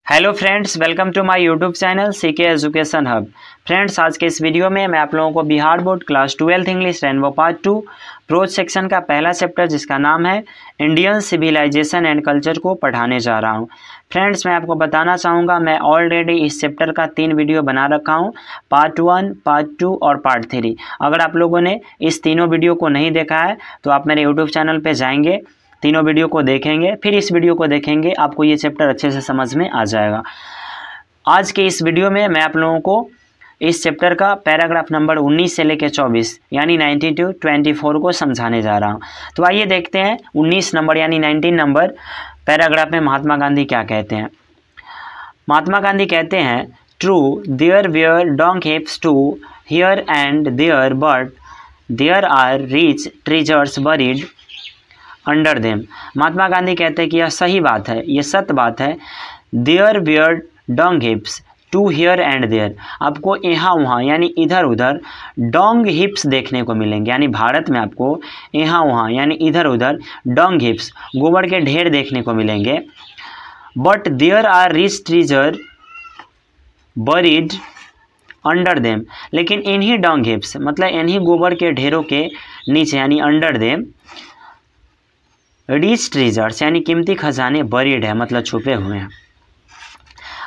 Hello friends, welcome to my YouTube channel CK education hub. Friends, आज के इस video में मैं आप लोगों को Bihar board class 12 English rainbow part 2 prose section का पहला चैप्टर जिसका नाम है इंडियन सिविलाइजेशन एंड कल्चर को पढ़ाने जा रहा हूं। फ्रेंड्स, मैं आपको बताना चाहूँगा मैं ऑलरेडी इस चैप्टर का 3 वीडियो बना रखा हूँ, पार्ट 1, पार्ट 2 और पार्ट 3। अगर आप लोगों ने इस तीनों वीडियो को नहीं देखा है तो आप मेरे यूट्यूब चैनल पर जाएंगे, तीनों वीडियो को देखेंगे, फिर इस वीडियो को देखेंगे, आपको ये चैप्टर अच्छे से समझ में आ जाएगा। आज के इस वीडियो में मैं आप लोगों को इस चैप्टर का पैराग्राफ नंबर 19 से लेकर 24 यानी 19 to 24 को समझाने जा रहा हूँ। तो आइए देखते हैं 19 नंबर यानी 19 नंबर पैराग्राफ में महात्मा गांधी क्या कहते हैं। महात्मा गांधी कहते हैं, true there were dung heaps to here and there, but there are rich treasures buried under them. Mahatma Gandhi कहते हैं कि यह सही बात है, यह सत्य बात है। There were dung heaps to here and there, आपको यहाँ वहाँ यानी इधर उधर डोंग हिप्स देखने को मिलेंगे, यानी भारत में आपको यहाँ वहाँ यानी इधर उधर डोंग हिप्स गोबर के ढेर देखने को मिलेंगे। But there are rich treasure buried under them, लेकिन इन्हीं डोंग हिप्स मतलब इन्हीं गोबर के ढेरों के नीचे यानी अंडर देम रिच ट्रेजर्स यानी कीमती खजाने बरीड है मतलब छुपे हुए हैं।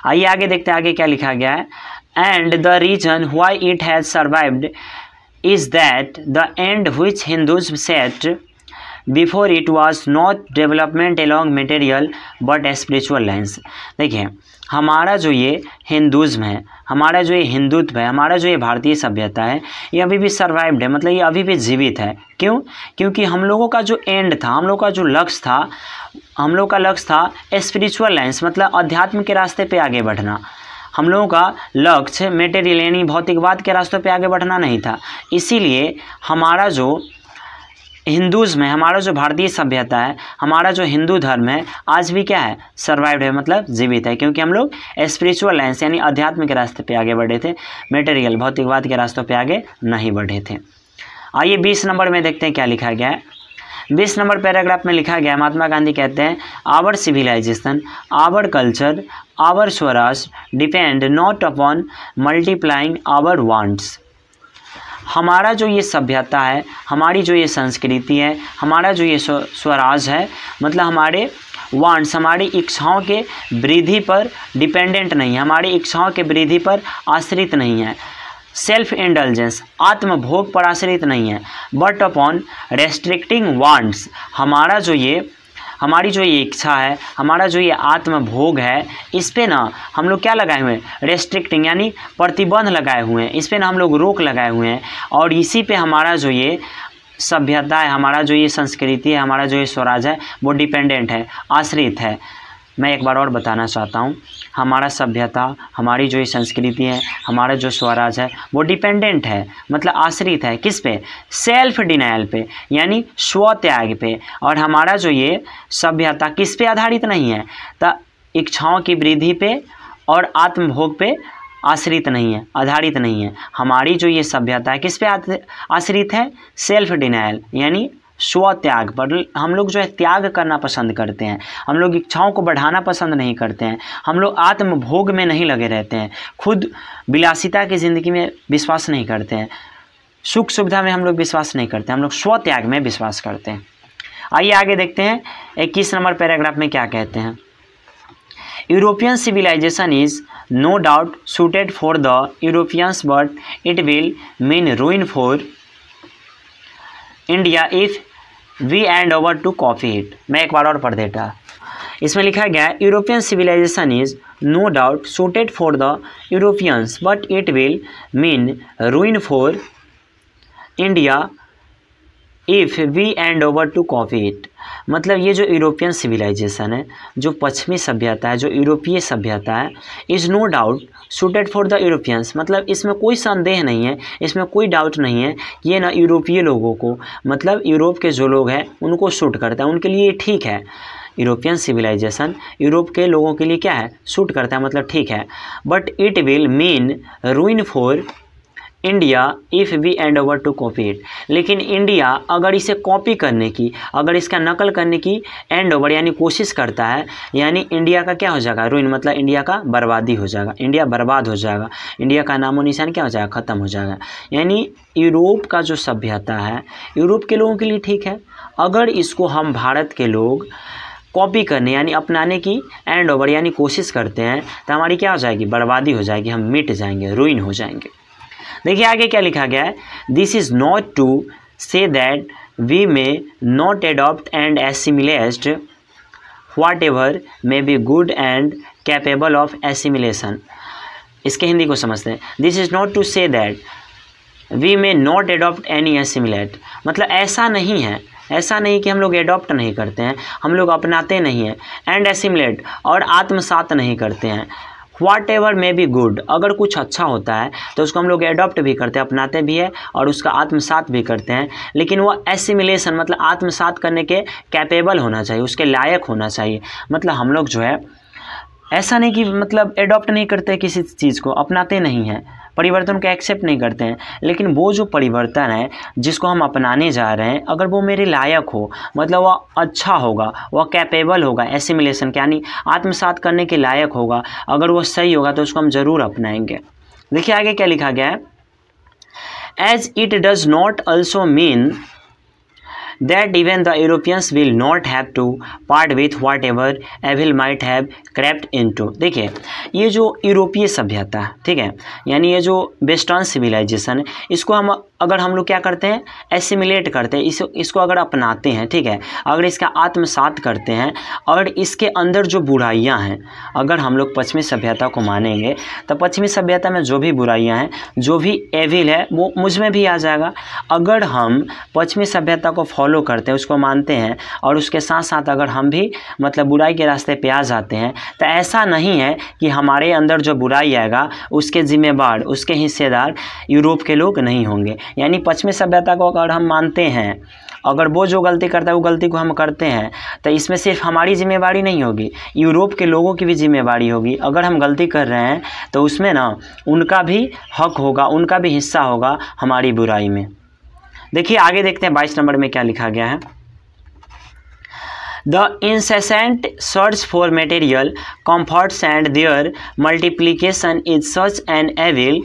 आइए आगे देखते हैं आगे क्या लिखा गया है। And the reason why it has survived is that the end which Hindus set before it was not development along material but spiritual lines. देखिए, हमारा जो ये हिंदुज़्म है, हमारा जो ये हिंदुत्व है, हमारा जो ये भारतीय सभ्यता है, ये अभी भी सर्वाइव्ड है मतलब ये अभी भी जीवित है। क्यों? क्योंकि हम लोगों का जो एंड था, हम लोग का जो लक्ष्य था, हम लोग का लक्ष्य था स्पिरिचुअल लाइन्स मतलब अध्यात्म के रास्ते पे आगे बढ़ना। हम लोगों का लक्ष्य मेटेरियल यानी भौतिकवाद के रास्तों पे आगे बढ़ना नहीं था। इसीलिए हमारा जो हिंदुज़्म है, हमारा जो भारतीय सभ्यता है, हमारा जो हिंदू धर्म है, आज भी क्या है? सर्वाइव्ड है मतलब जीवित है, क्योंकि हम लोग स्पिरिचुअल लाइन्स यानी अध्यात्म के रास्ते पे आगे बढ़े थे, मेटेरियल भौतिकवाद के रास्तों पे आगे नहीं बढ़े थे। आइए 20 नंबर में देखते हैं क्या लिखा गया है। 20 नंबर पैराग्राफ में लिखा गया है, महात्मा गांधी कहते हैं, our civilisation, our culture, our swaraj depend not upon multiplying our wants. हमारा जो ये सभ्यता है, हमारी जो ये संस्कृति है, हमारा जो ये स्वराज है मतलब हमारे वांट्स, हमारी इच्छाओं के वृद्धि पर डिपेंडेंट नहीं है, हमारी इच्छाओं के वृद्धि पर आश्रित नहीं है, सेल्फ इंडल्जेंस आत्मभोग पर आश्रित नहीं है, बट अपॉन रेस्ट्रिक्टिंग वांट्स, हमारी जो ये इच्छा है, हमारा जो ये आत्मभोग है, इस पे ना हम लोग क्या लगाए हुए हैं? रेस्ट्रिक्टिंग यानी प्रतिबंध लगाए हुए हैं, इस पे ना हम लोग रोक लगाए हुए हैं, और इसी पे हमारा जो ये सभ्यता है, हमारा जो ये संस्कृति है, हमारा जो ये स्वराज है वो डिपेंडेंट है, आश्रित है। मैं एक बार और बताना चाहता हूँ, हमारा सभ्यता, हमारी जो ये संस्कृति है, हमारा जो स्वराज है वो डिपेंडेंट है मतलब आश्रित है, किस पे? सेल्फ डिनायल पे यानी स्व त्याग पे। और हमारा जो ये सभ्यता किस पे आधारित नहीं है? तो इच्छाओं की वृद्धि पे और आत्मभोग पे आश्रित नहीं है, आधारित नहीं है। हमारी जो ये सभ्यता है किस पे आश्रित है? सेल्फ डिनायल यानी स्व त्याग पर। हम लोग जो है त्याग करना पसंद करते हैं, हम लोग इच्छाओं को बढ़ाना पसंद नहीं करते हैं, हम लोग आत्मभोग में नहीं लगे रहते हैं, खुद विलासिता की ज़िंदगी में विश्वास नहीं करते हैं, सुख सुविधा में हम लोग विश्वास नहीं करते, हम लोग स्व त्याग में विश्वास करते हैं। आइए आगे देखते हैं 21 नंबर पैराग्राफ में क्या कहते हैं। European civilisation is no doubt suited for the Europeans but it will mean ruin for India if we endeavour to copy it. मैं एक बार और पढ़ देता। इसमें लिखा गया है, European civilisation is no doubt suited for the Europeans but it will mean ruin for India if we endeavour to copy it. मतलब ये जो यूरोपियन सिविलाइजेशन है, जो पश्चिमी सभ्यता है, जो यूरोपीय सभ्यता है, is no doubt suited for the Europeans मतलब इसमें कोई संदेह नहीं है, इसमें कोई डाउट नहीं है, ये ना यूरोपीय लोगों को मतलब यूरोप के जो लोग हैं उनको सूट करता है, उनके लिए ठीक है। यूरोपियन सिविलाइजेशन यूरोप के लोगों के लिए क्या है? सूट करता है मतलब ठीक है। But it will mean ruin for India if we endeavour to copy it, लेकिन इंडिया अगर इसे कॉपी करने की, अगर इसका नकल करने की एंड ओवर यानी कोशिश करता है, यानी इंडिया का क्या हो जाएगा, रूइन, मतलब इंडिया का बर्बादी हो जाएगा, इंडिया बर्बाद हो जाएगा, इंडिया का नामो निशान क्या हो जाएगा, ख़त्म हो जाएगा। यानी यूरोप का जो सभ्यता है यूरोप के लोगों के लिए ठीक है, अगर इसको हम भारत के लोग कॉपी करने यानी अपनाने की एंड ओवर यानी कोशिश करते हैं तो हमारी क्या हो जाएगी, बर्बादी हो जाएगी, हम मिट जाएंगे, रूइन हो जाएंगे। देखिए आगे क्या लिखा गया है, this is not to say that we may not adopt and assimilate whatever may be good and capable of assimilation. इसके हिंदी को समझते हैं। This is not to say that we may not adopt any assimilate, मतलब ऐसा नहीं है, ऐसा नहीं कि हम लोग एडॉप्ट नहीं करते हैं, हम लोग अपनाते नहीं हैं, एंड एसिमिलेट और आत्मसात नहीं करते हैं, what ever may be good, अगर कुछ अच्छा होता है तो उसको हम लोग एडॉप्ट भी करते हैं, अपनाते भी है और उसका आत्मसात भी करते हैं, लेकिन वो एसिमिलेशन मतलब आत्मसात करने के कैपेबल होना चाहिए, उसके लायक होना चाहिए। मतलब हम लोग जो है ऐसा नहीं कि मतलब एडॉप्ट नहीं करते किसी चीज़ को, अपनाते नहीं हैं, परिवर्तन को एक्सेप्ट नहीं करते हैं, लेकिन वो जो परिवर्तन है जिसको हम अपनाने जा रहे हैं अगर वो मेरे लायक हो, मतलब वह अच्छा होगा, वह कैपेबल होगा एसिमिलेशन के यानी आत्मसात करने के लायक होगा, अगर वो सही होगा तो उसको हम ज़रूर अपनाएंगे। देखिए आगे क्या लिखा गया है, as it does not also mean that even the Europeans will not have to part with whatever evil might have crept into। देखिए ये जो यूरोपीय सभ्यता है, ठीक है, यानी ये जो वेस्टर्न सिविलाइजेशन है, इसको हम अगर हम लोग क्या करते हैं, एसिमिलेट करते हैं, इसको अगर अपनाते हैं, ठीक है, अगर इसका आत्मसात करते हैं और इसके अंदर जो बुराइयां हैं, अगर हम लोग पश्चिमी सभ्यता को मानेंगे तो पश्चिमी सभ्यता में जो भी बुराइयां हैं, जो भी एविल है वो मुझ में भी आ जाएगा। अगर हम पश्चिमी सभ्यता को फॉलो करते हैं, उसको मानते हैं और उसके साथ साथ अगर हम भी मतलब बुराई के रास्ते पे आ जाते हैं तो ऐसा नहीं है कि हमारे अंदर जो बुराई आएगा उसके जिम्मेवार, उसके हिस्सेदार यूरोप के लोग नहीं होंगे। यानी पश्चिमी सभ्यता को अगर हम मानते हैं, अगर वो जो गलती करता है वो गलती को हम करते हैं तो इसमें सिर्फ हमारी जिम्मेवारी नहीं होगी, यूरोप के लोगों की भी जिम्मेवारी होगी। अगर हम गलती कर रहे हैं तो उसमें ना उनका भी हक होगा, उनका भी हिस्सा होगा हमारी बुराई में। देखिए आगे देखते हैं 22 नंबर में क्या लिखा गया है, The incessant search for material comforts and their multiplication is such an evil,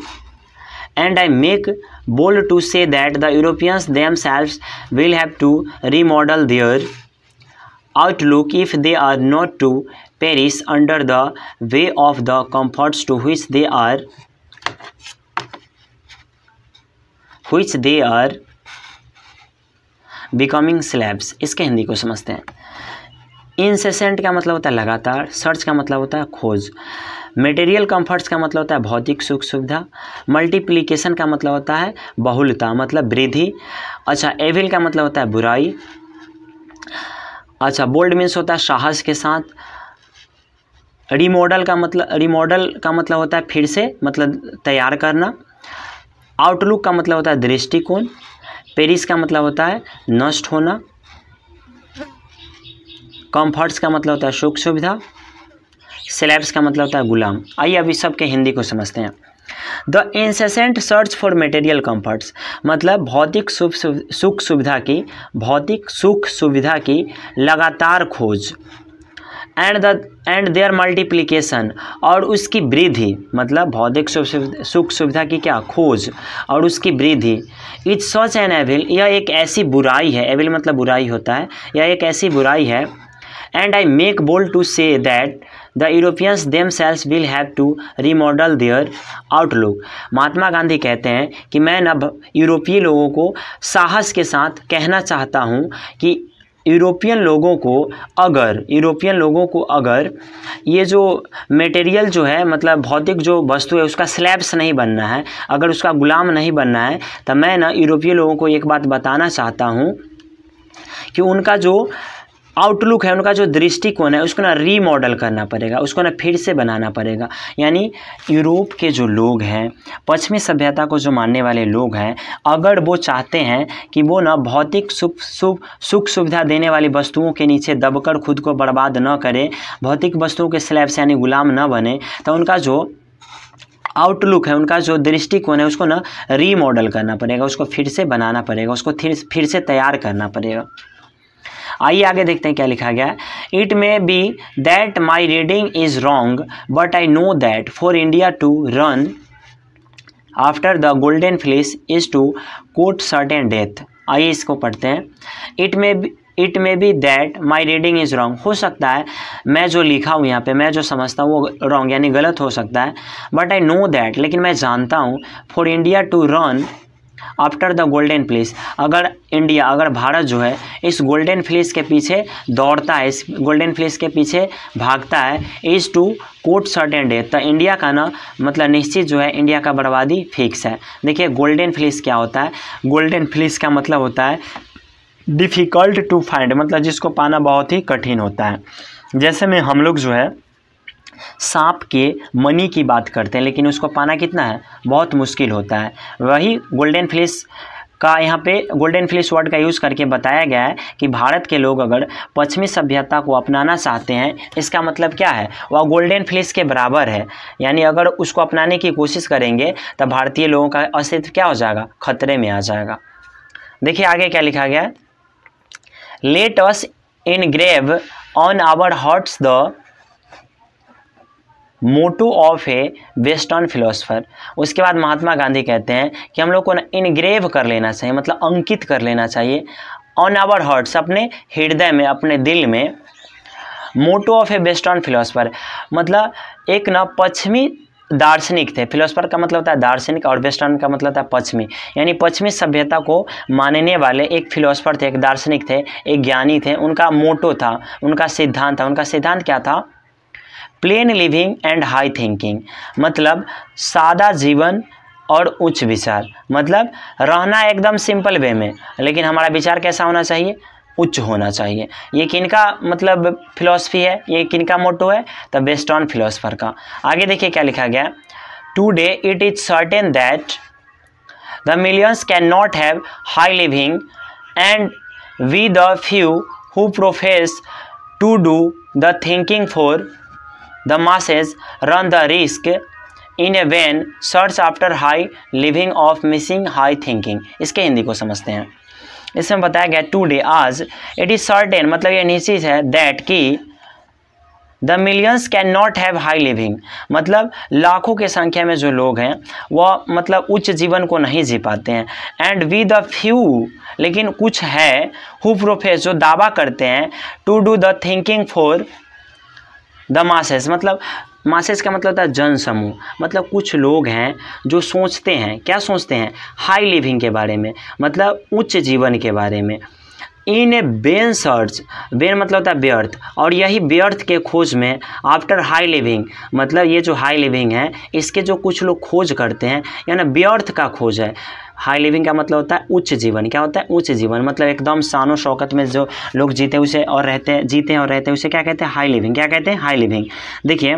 and I make bold to say that the Europeans themselves will have to remodel their outlook if they are not to perish under the way of the comforts to which they are becoming slabs. इसके हिंदी को समझते हैं। Incessant का मतलब होता है लगातार, search का मतलब होता है खोज, मटेरियल कंफर्ट्स का मतलब होता है भौतिक सुख सुविधा, मल्टीप्लिकेशन का मतलब होता है बहुलता मतलब वृद्धि, अच्छा एविल का मतलब होता है बुराई, अच्छा बोल्ड मीन्स होता है साहस के साथ, रिमॉडल का मतलब होता है फिर से मतलब तैयार करना, आउटलुक का मतलब होता है दृष्टिकोण, पेरिस का मतलब होता है नष्ट होना, कंफर्ट्स का मतलब होता है सुख सुविधा, स्लैब्स का मतलब होता है गुलाम। आइए अभी सबके हिंदी को समझते हैं। The incessant search for material comforts मतलब भौतिक सुख सुविधा की लगातार खोज, एंड देयर मल्टीप्लिकेशन और उसकी वृद्धि मतलब भौतिक सुख सुविधा की क्या खोज और उसकी वृद्धि, इट सच एन एविल यह एक ऐसी बुराई है, एविल मतलब बुराई होता है, यह एक ऐसी बुराई है, and I make bold to say that the Europeans themselves will have to remodel their outlook. Mahatma Gandhi कहते हैं कि मैं न यूरोपीय लोगों को साहस के साथ कहना चाहता हूँ कि यूरोपियन लोगों को अगर ये जो मटेरियल जो है मतलब भौतिक जो वस्तु है उसका स्लैब्स नहीं बनना है, अगर उसका गुलाम नहीं बनना है, तो मैं ना यूरोपीय लोगों को एक बात बताना चाहता हूँ कि उनका जो आउटलुक है, उनका जो दृष्टिकोण है उसको ना रीमॉडल करना पड़ेगा, उसको ना फिर से बनाना पड़ेगा। यानी यूरोप के जो लोग हैं, पश्चिमी सभ्यता को जो मानने वाले लोग हैं, अगर वो चाहते हैं कि वो ना भौतिक सुख सुविधा देने वाली वस्तुओं के नीचे दबकर खुद को बर्बाद न करें, भौतिक वस्तुओं के स्लैब से यानी गुलाम न बने, तो उनका जो आउटलुक है, उनका जो दृष्टिकोण है उसको ना रीमॉडल करना पड़ेगा, उसको फिर से बनाना पड़ेगा, उसको फिर से तैयार करना पड़ेगा। आइए आगे देखते हैं क्या लिखा गया है। It may be that my reading is wrong but I know that for India to run after the golden fleece is to court certain death. आइए इसको पढ़ते हैं। It may be that my reading is wrong, हो सकता है मैं जो लिखा हूँ यहाँ पे, मैं जो समझता हूँ वो रॉन्ग यानी गलत हो सकता है, बट आई नो दैट, लेकिन मैं जानता हूँ, for India to run after the golden fleece, अगर भारत जो है इस गोल्डन फ्लिस के पीछे दौड़ता है, इस गोल्डन फ्लिस के पीछे भागता है, is to court certain death, तो इंडिया का ना मतलब निश्चित जो है इंडिया का बर्बादी फिक्स है। देखिए गोल्डन फ्लिस क्या होता है, गोल्डन फ्लिस का मतलब होता है डिफ़िकल्ट टू फाइंड, मतलब जिसको पाना बहुत ही कठिन होता है। जैसे में हम लोग जो है सांप के मनी की बात करते हैं, लेकिन उसको पाना कितना है, बहुत मुश्किल होता है। वही गोल्डन फ्लिस का यहाँ पे गोल्डन फ्लिस वर्ड का यूज़ करके बताया गया है कि भारत के लोग अगर पश्चिमी सभ्यता को अपनाना चाहते हैं, इसका मतलब क्या है, वह गोल्डन फ्लिस के बराबर है, यानी अगर उसको अपनाने की कोशिश करेंगे तब भारतीय लोगों का अस्तित्व क्या हो जाएगा, खतरे में आ जाएगा। देखिए आगे क्या लिखा गया है। Let us engrave on our hearts the motto of a Western philosopher। उसके बाद महात्मा गांधी कहते हैं कि हम लोग को ना इनग्रेव कर लेना चाहिए, मतलब अंकित कर लेना चाहिए, ऑन आवर हार्ट्स, अपने हृदय में, अपने दिल में, motto of a western philosopher, मतलब एक ना पश्चिमी दार्शनिक थे। फिलोसफर का मतलब होता है दार्शनिक और वेस्टर्न का मतलब होता है पश्चिमी, यानी पश्चिमी सभ्यता को मानने वाले एक फिलोसफर थे, एक दार्शनिक थे, एक ज्ञानी थे। उनका मोटो था, उनका सिद्धांत था, उनका सिद्धांत क्या था, plane living and high thinking, मतलब सादा जीवन और उच्च विचार, मतलब रहना एकदम सिंपल वे में, लेकिन हमारा विचार कैसा होना चाहिए, उच्च होना चाहिए। ये किनका मतलब फिलॉसफी है, ये किनका मोटो है, तो वेस्टर्न फिलोसफर का। आगे देखिए क्या लिखा गया, today it is certain that the millions can not have high living and we the few who profess to do the thinking for the masses run the risk in a vain search after high living of missing high thinking. इसके हिंदी को समझते हैं। इसमें बताया गया today, आज, it is certain, मतलब ये निश्चित है, दैट कि the millions can not have high living, मतलब लाखों की संख्या में जो लोग हैं वह मतलब उच्च जीवन को नहीं जी पाते हैं, एंड वी द फ्यू, लेकिन कुछ है, हु प्रोफेस, जो दावा करते हैं, to do the thinking for the masses, मतलब मासेस का मतलब होता है जन समूह, मतलब कुछ लोग हैं जो सोचते हैं, क्या सोचते हैं, हाई लिविंग के बारे में, मतलब उच्च जीवन के बारे में। इन ए बेन सर्च, बेन मतलब होता है व्यर्थ, और यही व्यर्थ के खोज में, आफ्टर हाई लिविंग, मतलब ये जो हाई लिविंग है इसके जो कुछ लोग खोज करते हैं, यानी व्यर्थ का खोज है। हाई लिविंग का मतलब होता है उच्च जीवन, क्या होता है, उच्च जीवन, मतलब एकदम शानो शौकत में जो लोग जीते उसे और रहते हैं, जीते हैं और रहते हैं, उसे क्या कहते हैं, हाई लिविंग। क्या कहते हैं, हाई लिविंग। देखिए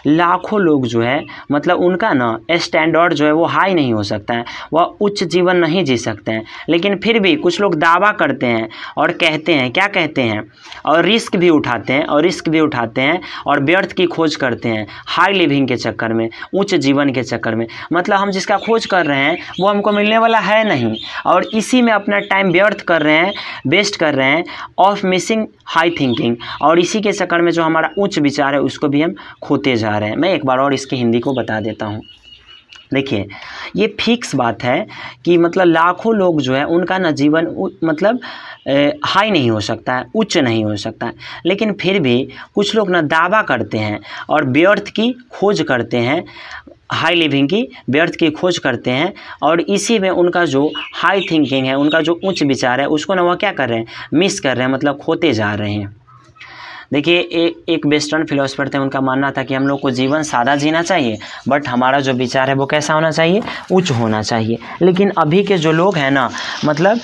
लाखों लोग जो है मतलब उनका ना स्टैंडर्ड जो है वो हाई नहीं हो सकता है, वह उच्च जीवन नहीं जी सकते हैं, लेकिन फिर भी कुछ लोग दावा करते हैं और कहते हैं, क्या कहते हैं, और रिस्क भी उठाते हैं और व्यर्थ की खोज करते हैं हाई लिविंग के चक्कर में, उच्च जीवन के चक्कर में। मतलब हम जिसका खोज कर रहे हैं वो हमको मिलने वाला है नहीं, और इसी में अपना टाइम व्यर्थ कर रहे हैं, वेस्ट कर रहे हैं, ऑफ मिसिंग हाई थिंकिंग, और इसी के चक्कर में जो हमारा उच्च विचार है उसको भी हम खोते जा रहे हैं। मैं एक बार और इसकी हिंदी को बता देता हूँ। देखिए ये फिक्स बात है कि मतलब लाखों लोग जो है उनका ना जीवन मतलब हाई नहीं हो सकता है, उच्च नहीं हो सकता है, लेकिन फिर भी कुछ लोग ना दावा करते हैं और व्यर्थ की खोज करते हैं, हाई लिविंग की व्यर्थ की खोज करते हैं, और इसी में उनका जो हाई थिंकिंग है, उनका जो उच्च विचार है उसको ना वह क्या कर रहे हैं, मिस कर रहे हैं, मतलब खोते जा रहे हैं। देखिए एक वेस्टर्न फिलोसफर थे, उनका मानना था कि हम लोग को जीवन सादा जीना चाहिए, बट हमारा जो विचार है वो कैसा होना चाहिए, उच्च होना चाहिए। लेकिन अभी के जो लोग हैं ना, मतलब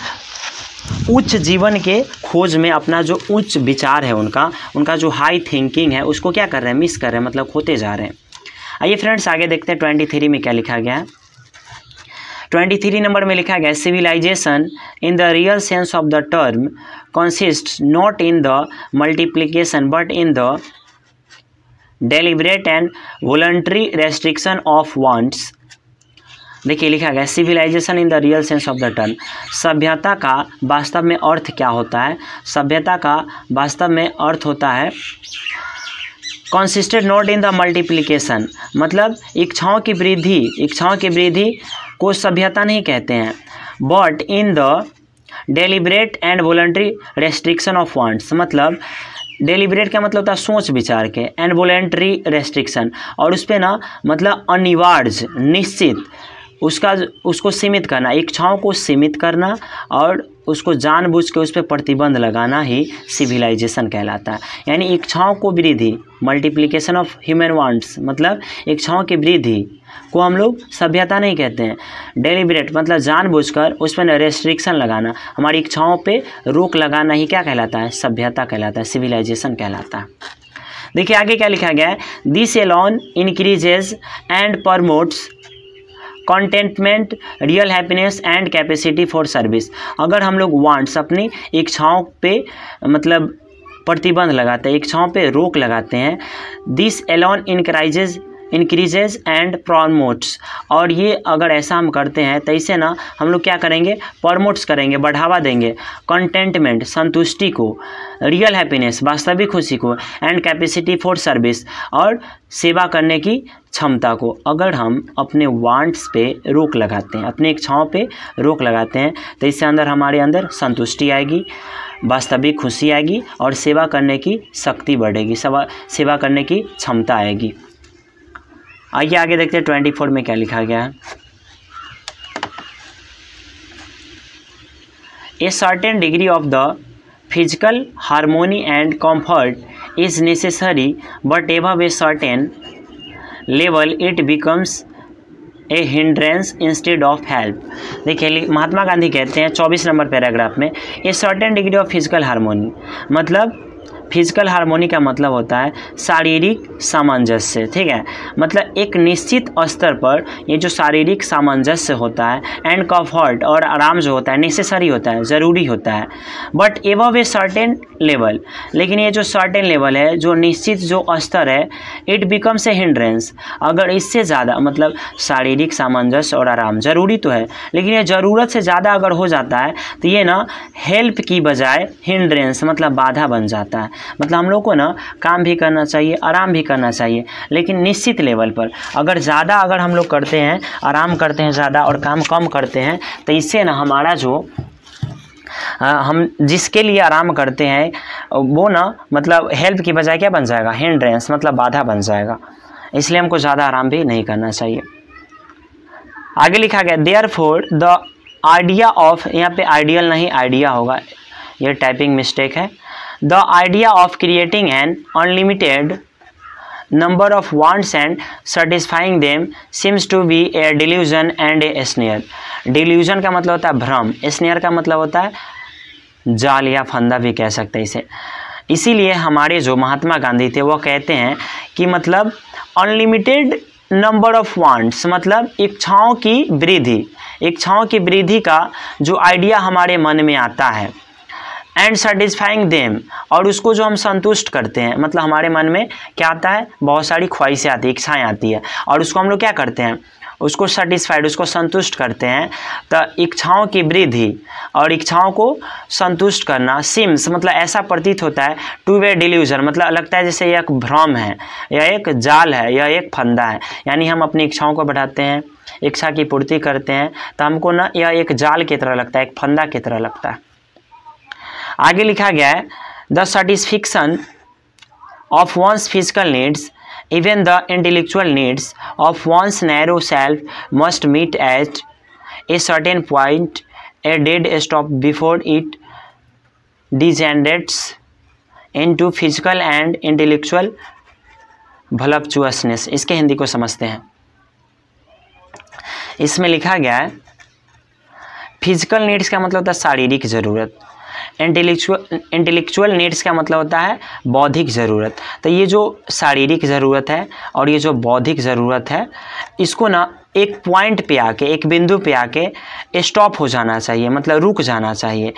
उच्च जीवन के खोज में अपना जो उच्च विचार है उनका जो हाई थिंकिंग है उसको क्या कर रहे हैं, मिस कर रहे हैं, मतलब खोते जा रहे हैं। आइए फ्रेंड्स आगे देखते हैं 23 में क्या लिखा गया है। 23 नंबर में लिखा गया, civilisation in the real sense of the term consist not in the multiplication but in the deliberate and voluntary restriction of wants. देखिए लिखा गया civilisation in the real sense of the term. सभ्यता का वास्तव में अर्थ क्या होता है? सभ्यता का वास्तव में अर्थ होता है consisted not in the multiplication, मतलब इच्छाओं की वृद्धि को सभ्यता नहीं कहते हैं, but in the deliberate and voluntary restriction of wants. मतलब डेलिब्रेट का मतलब होता है सोच विचार के, एंड वॉलंटरी रेस्ट्रिक्शन, और उस पर ना मतलब अनिवार्य निश्चित उसको सीमित करना, इच्छाओं को सीमित करना और उसको जानबूझ के उस पर प्रतिबंध लगाना ही सिविलाइजेशन कहलाता है। यानी इच्छाओं को वृद्धि, मल्टीप्लिकेशन ऑफ ह्यूमन वांट्स, मतलब इच्छाओं की वृद्धि को हम लोग सभ्यता नहीं कहते हैं। डेलिब्रेट मतलब जानबूझकर उस पर रेस्ट्रिक्शन लगाना, हमारी इच्छाओं पे रोक लगाना ही क्या कहलाता है? सभ्यता कहलाता है, सिविलाइजेशन कहलाता है। देखिए आगे क्या लिखा गया है, this alone increases and promotes contentment, real happiness and capacity for service. अगर हम लोग वांट्स अपनी इच्छाओं पे मतलब प्रतिबंध लगाते हैं, इच्छाओं पे रोक लगाते हैं, this alone increases and promotes, और ये अगर ऐसा हम करते हैं तो इसे ना हम लोग क्या करेंगे? प्रमोट्स करेंगे, बढ़ावा देंगे कंटेंटमेंट संतुष्टि को, रियल हैप्पीनेस वास्तविक खुशी को, एंड कैपेसिटी फॉर सर्विस और सेवा करने की क्षमता को। अगर हम अपने वांट्स पे रोक लगाते हैं, अपनी इच्छाओं पे रोक लगाते हैं तो इससे हमारे अंदर संतुष्टि आएगी, वास्तविक खुशी आएगी और सेवा करने की शक्ति बढ़ेगी, सेवा करने की क्षमता आएगी। आइए आगे देखते हैं 24 में क्या लिखा गया है। A certain degree of the physical harmony and comfort is necessary but above a certain level it becomes a hindrance instead of help. देखिए महात्मा गांधी कहते हैं 24 नंबर पैराग्राफ में, a certain degree of physical harmony, मतलब physical harmony का मतलब होता है शारीरिक सामंजस्य, ठीक है, मतलब एक निश्चित स्तर पर ये जो शारीरिक सामंजस्य होता है एंड कंफर्ट और आराम जो होता है नेसेसरी होता है, ज़रूरी होता है, but above a certain level, लेकिन ये जो सर्टेन लेवल है, जो निश्चित जो स्तर है, इट बिकम्स ए हिंड्रेंस, अगर इससे ज़्यादा मतलब शारीरिक सामंजस्य और आराम ज़रूरी तो है, लेकिन ये ज़रूरत से ज़्यादा अगर हो जाता है तो ये ना हेल्प की बजाय हिंड्रेंस मतलब बाधा बन जाता है। मतलब हम लोग को ना काम भी करना चाहिए, आराम भी करना चाहिए, लेकिन निश्चित लेवल पर। अगर ज़्यादा अगर हम लोग करते हैं, आराम करते हैं ज़्यादा और काम कम करते हैं तो इससे ना हमारा जो हम जिसके लिए आराम करते हैं वो ना मतलब हेल्प की बजाय क्या बन जाएगा? हिंड्रेंस मतलब बाधा बन जाएगा। इसलिए हमको ज़्यादा आराम भी नहीं करना चाहिए। आगे लिखा गया देयरफॉर द आइडिया ऑफ, यहाँ पे आइडियल नहीं आइडिया होगा, ये टाइपिंग मिस्टेक है। The idea of creating an unlimited number of wants and satisfying them seems to be a delusion and a snare. Delusion का मतलब होता है भ्रम, स्नेयर का मतलब होता है जाल या फंदा भी कह सकते हैं इसे। इसीलिए हमारे जो महात्मा गांधी थे वो कहते हैं कि मतलब अनलिमिटेड नंबर ऑफ वांट्स मतलब इच्छाओं की वृद्धि का जो आइडिया हमारे मन में आता है, एंड सेटिस्फाइंग देम, और उसको जो हम संतुष्ट करते हैं, मतलब हमारे मन में क्या आता है? बहुत सारी ख्वाहिशें आती है, इच्छाएं आती है, और उसको हम लोग क्या करते हैं? उसको सेटिस्फाइड, उसको संतुष्ट करते हैं। तो इच्छाओं की वृद्धि और इच्छाओं को संतुष्ट करना सिम्स मतलब ऐसा प्रतीत होता है टू वे डिल्यूजन, मतलब लगता है जैसे यह एक भ्रम है या एक जाल है या एक फंदा है। यानी हम अपनी इच्छाओं को बढ़ाते हैं, इच्छा की पूर्ति करते हैं तो हमको ना यह एक जाल की तरह लगता है, एक फंदा की तरह लगता है। आगे लिखा गया है the satisfaction of one's physical needs even the intellectual needs of one's narrow self must meet at a certain point a dead stop before it degenerates into physical and intellectual voluptuousness. इसके हिंदी को समझते हैं। इसमें लिखा गया है physical needs का मतलब होता है शारीरिक ज़रूरत, इंटेलेक्चुअल नीड्स का मतलब होता है बौद्धिक ज़रूरत। तो ये जो शारीरिक ज़रूरत है और ये जो बौद्धिक ज़रूरत है, इसको ना एक पॉइंट पे आके, एक बिंदु पे आके स्टॉप हो जाना चाहिए, मतलब रुक जाना चाहिए।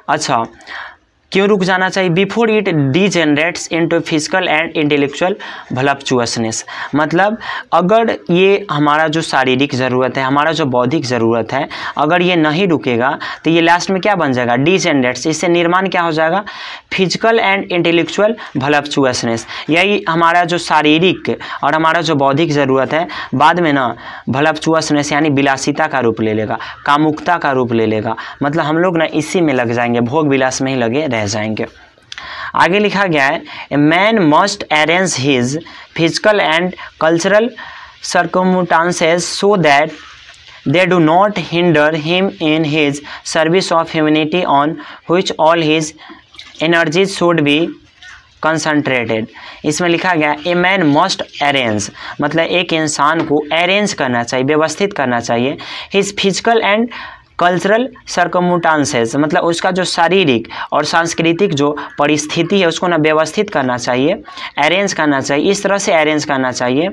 अच्छा, क्यों रुक जाना चाहिए? Before it degenerates into physical and intellectual voluptuousness. मतलब अगर ये हमारा जो शारीरिक ज़रूरत है, हमारा जो बौद्धिक ज़रूरत है, अगर ये नहीं रुकेगा तो ये लास्ट में क्या बन जाएगा? डीजेनरेट्स। इससे निर्माण क्या हो जाएगा? Physical and intellectual voluptuousness. यही हमारा जो शारीरिक और हमारा जो बौद्धिक ज़रूरत है बाद में ना वल्पचुअसनेस यानी विलासिता का रूप ले लेगा, कामुकता का रूप ले लेगा। मतलब हम लोग ना इसी में लग जाएंगे, भोग विलास में ही लगे रह जाएंगे। आगे लिखा गया है, a man must arrange his physical and cultural circumstances so that they do not hinder him in his service of humanity on which all his energies should be concentrated. इसमें लिखा गया ए मैन मस्ट अरेंज, मतलब एक इंसान को arrange करना चाहिए, व्यवस्थित करना चाहिए, his physical and cultural circumstances, मतलब उसका जो शारीरिक और सांस्कृतिक जो परिस्थिति है उसको ना व्यवस्थित करना चाहिए, अरेंज करना चाहिए, इस तरह से अरेंज करना चाहिए।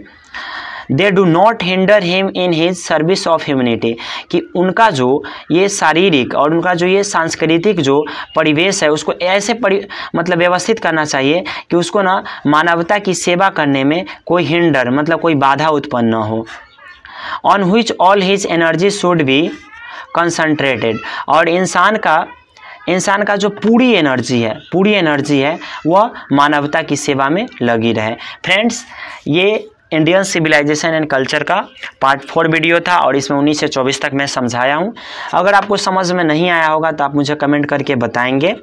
They do not hinder him in his service of humanity, कि उनका जो ये शारीरिक और उनका जो ये सांस्कृतिक जो परिवेश है उसको ऐसे मतलब व्यवस्थित करना चाहिए कि उसको ना मानवता की सेवा करने में कोई हिंडर मतलब कोई बाधा उत्पन्न न हो। On which all his energy should be concentrated, और इंसान का जो पूरी एनर्जी है वह मानवता की सेवा में लगी रहे। फ्रेंड्स, ये इंडियन सिविलाइजेशन एंड कल्चर का पार्ट 4 वीडियो था और इसमें 19 से 24 तक मैं समझाया हूँ। अगर आपको समझ में नहीं आया होगा तो आप मुझे कमेंट करके बताएंगे।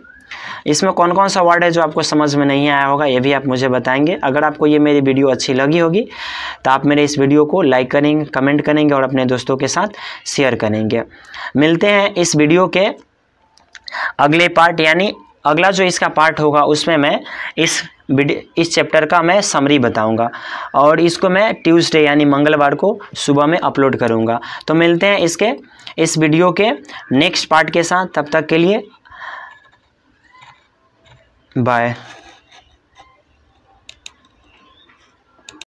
इसमें कौन कौन सा वर्ड है जो आपको समझ में नहीं आया होगा ये भी आप मुझे बताएंगे। अगर आपको ये मेरी वीडियो अच्छी लगी होगी तो आप मेरे इस वीडियो को लाइक करेंगे, कमेंट करेंगे और अपने दोस्तों के साथ शेयर करेंगे। मिलते हैं इस वीडियो के अगले पार्ट, यानी अगला जो इसका पार्ट होगा उसमें मैं इस चैप्टर का मैं समरी बताऊंगा और इसको मैं ट्यूसडे यानी मंगलवार को सुबह में अपलोड करूंगा। तो मिलते हैं इस वीडियो के नेक्स्ट पार्ट के साथ, तब तक के लिए बाय।